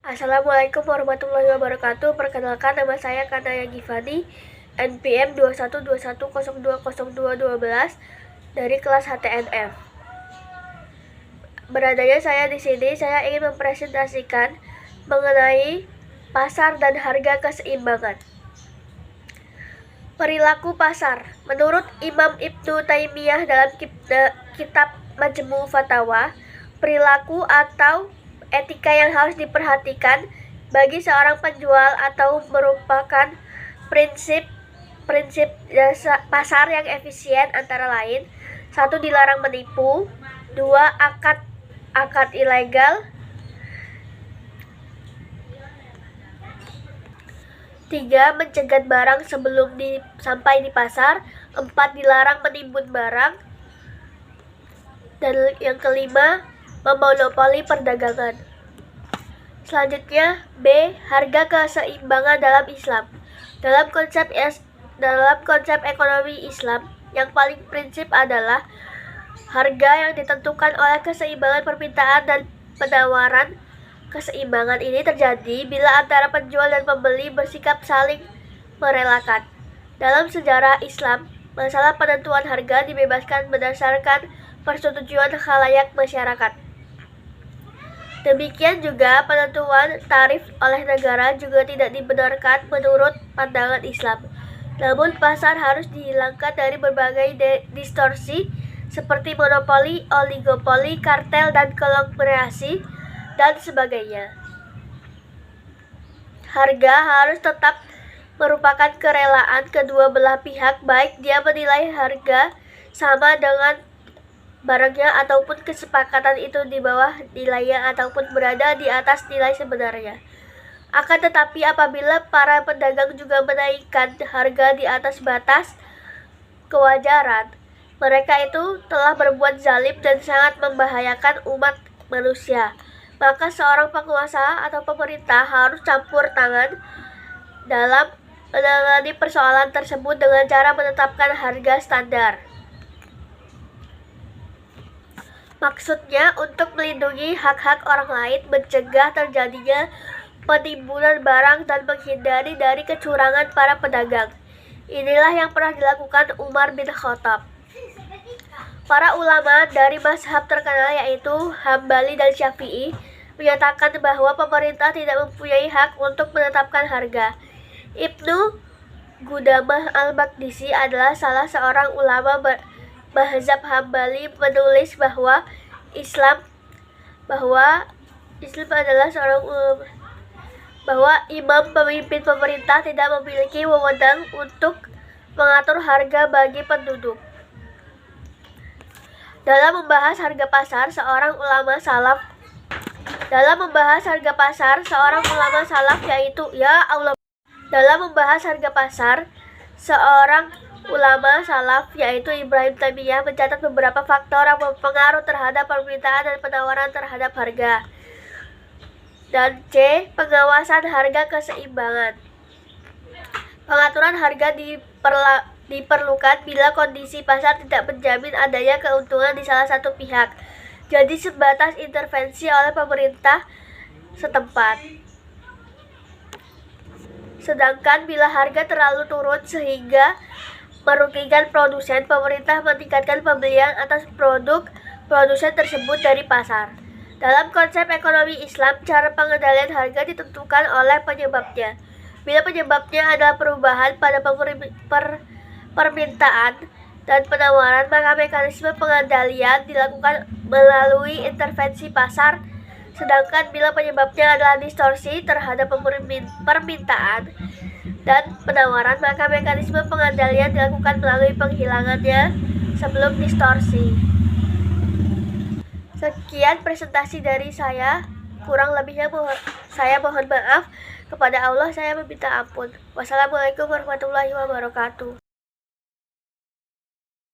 Assalamualaikum warahmatullahi wabarakatuh. Perkenalkan, nama saya Kanaya Gifani, NPM 2121020212 dari kelas HTNF. Beradanya saya di sini, saya ingin mempresentasikan mengenai pasar dan harga keseimbangan. Perilaku pasar. Menurut Imam Ibnu Taimiyah dalam kitab Majmu' Fatawa, perilaku atau etika yang harus diperhatikan bagi seorang penjual atau merupakan prinsip pasar yang efisien antara lain: 1. Dilarang menipu. 2. Akad ilegal. 3. Mencegat barang sebelum sampai di pasar. 4. Dilarang menimbun barang. Dan yang kelima, memonopoli perdagangan. Selanjutnya, B. Harga keseimbangan dalam Islam. Dalam konsep ekonomi Islam, yang paling prinsip adalah harga yang ditentukan oleh keseimbangan permintaan dan penawaran. Keseimbangan ini terjadi bila antara penjual dan pembeli bersikap saling merelakan. Dalam sejarah Islam, masalah penentuan harga dibebaskan berdasarkan persetujuan khalayak masyarakat. Demikian juga penentuan tarif oleh negara juga tidak dibenarkan menurut pandangan Islam. Namun pasar harus dihilangkan dari berbagai distorsi seperti monopoli, oligopoli, kartel, dan konglomerasi, dan sebagainya. Harga harus tetap merupakan kerelaan kedua belah pihak, baik dia menilai harga sama dengan barangnya ataupun kesepakatan itu di bawah nilainya ataupun berada di atas nilai sebenarnya. Akan tetapi apabila para pedagang juga menaikkan harga di atas batas kewajaran, mereka itu telah berbuat zalim dan sangat membahayakan umat manusia. Maka seorang penguasa atau pemerintah harus campur tangan dalam menangani persoalan tersebut dengan cara menetapkan harga standar. Maksudnya untuk melindungi hak-hak orang lain, mencegah terjadinya penimbunan barang, dan menghindari dari kecurangan para pedagang. Inilah yang pernah dilakukan Umar bin Khattab. Para ulama dari mazhab terkenal yaitu Hambali dan Syafi'i menyatakan bahwa pemerintah tidak mempunyai hak untuk menetapkan harga. Ibnu Qudamah al-Maqdisi adalah salah seorang ulama mazhab Hambali, menulis bahwa Islam adalah bahwa imam pemimpin pemerintah tidak memiliki wewenang untuk mengatur harga bagi penduduk. Dalam membahas harga pasar, seorang ulama salaf yaitu Ibrahim Taimiyah mencatat beberapa faktor yang berpengaruh terhadap permintaan dan penawaran terhadap harga. Dan C. Pengawasan harga keseimbangan. Pengaturan harga diperlukan bila kondisi pasar tidak menjamin adanya keuntungan di salah satu pihak, jadi sebatas intervensi oleh pemerintah setempat. Sedangkan bila harga terlalu turun sehingga merugikan produsen, pemerintah meningkatkan pembelian atas produk produsen tersebut dari pasar. Dalam konsep ekonomi Islam, cara pengendalian harga ditentukan oleh penyebabnya. Bila penyebabnya adalah perubahan pada permintaan dan penawaran, maka mekanisme pengendalian dilakukan melalui intervensi pasar. Sedangkan bila penyebabnya adalah distorsi terhadap permintaan dan penawaran, maka mekanisme pengendalian dilakukan melalui penghilangannya sebelum distorsi. Sekian presentasi dari saya. Kurang lebihnya saya mohon maaf. Kepada Allah saya meminta ampun. Wassalamualaikum warahmatullahi wabarakatuh.